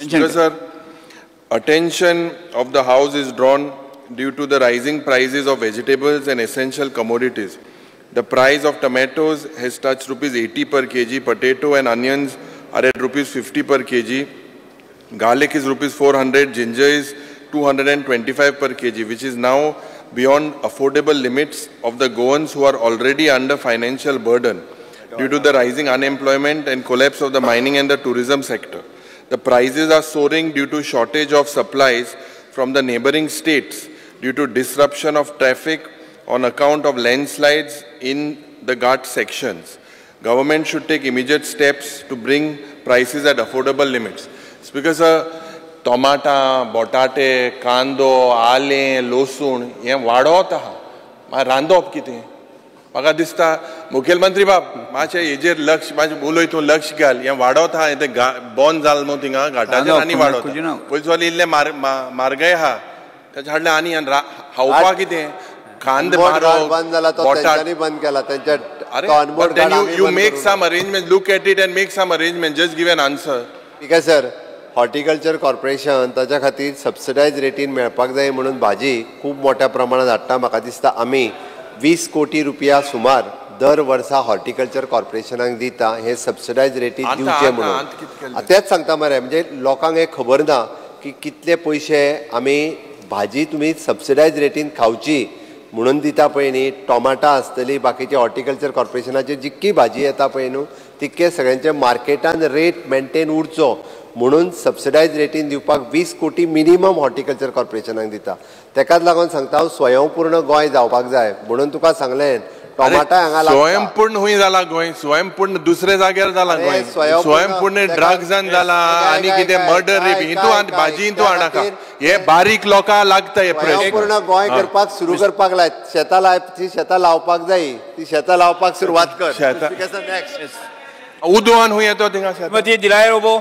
Speaker sir, attention of the House is drawn due to the rising prices of vegetables and essential commodities. The price of tomatoes has touched ₹80 per kg, potato and onions are at ₹50 per kg, garlic is ₹400, ginger is 225 per kg, which is now beyond affordable limits of the Goans who are already under financial burden due to the rising unemployment and collapse of the mining and the tourism sector. The prices are soaring due to shortage of supplies from the neighboring states due to disruption of traffic on account of landslides in the Ghat sections. Government should take immediate steps to bring prices at affordable limits. Speaker sir, टोमाटा, बटाटे, कांदो, आले, लसूण हे वाडत आहा. मागीर रांदप कितें? म्हाका दिसता मुखेलमंत्री बाब मातशें हेजेर लक्ष मातशें उलयतूं लक्ष घाल. हें वाडत आहा, तें बंद जालें न्हू थिंगा घाटाचेर आनी वाडत. पयलीं इल्लें म्हारगाय आहा तेच्या हाडलें आनी खावपा कितें? कांदे बंद जाला तो तेंच्यांनी बंद केला तेंच्या you make some arrangement, look at it and make some arrangement, just give an answer. ठीक आहे सर. हॉर्टिकल्चर कॉर्पोरेशन ताच्या खातीर सबसिडायज रेटीन मेळपाक जाय म्हणून भाजी खूब मोठ्या प्रमाणात हाडटा. म्हाका दिसता आमी 20 कोटी रुपया सुमार दर वर्सा हॉर्टिकल्चर कॉर्पोरेशनाक दिता हे सबसिडायज रेटीन दिवचे म्हणून. तेच सांगता मरे, म्हणजे लोकांक हे खबर ना की कितले पयशे आमी भाजी तुमी सबसिडायज रेटीन खावची म्हणून दिता पळय न्ही. टोमाटा आसतली, बाकीचे हॉर्टिकल्चर कॉर्पोरेशनाची जितकी भाजी येता पळय न्हू तितके सगळ्यांचे मार्केटान रेट मेंटेन उरचो म्हणून सबसिडायज रेटीन दिवपाक 20 कोटी मिनिमम हॉर्टिकल्चर कॉर्पोरेशनाक दिता. तेकाच लागून सांगता हांव स्वयंपूर्ण गोंय जावपाक जाय म्हणून तुका सांगलें. टोमाटा हांगा स्वयंपूर्ण हुंय जाला गोंय, स्वयंपूर्ण दुसरे जाग्यार जाला गोंय. स्वयंपूर्ण ड्रग्सान जाला आनी कितें मर्डर रेप हितून भाजी हितून हाडा. हे बारीक लोकां लागता हे स्वयंपूर्ण गोंय करपाक सुरू करपाक लाय. शेतां लावपाक जाय, ती शेतां लावपाक सुरवात कर. उदोवन हुंय येतो थिंगा दिलाय रोबो.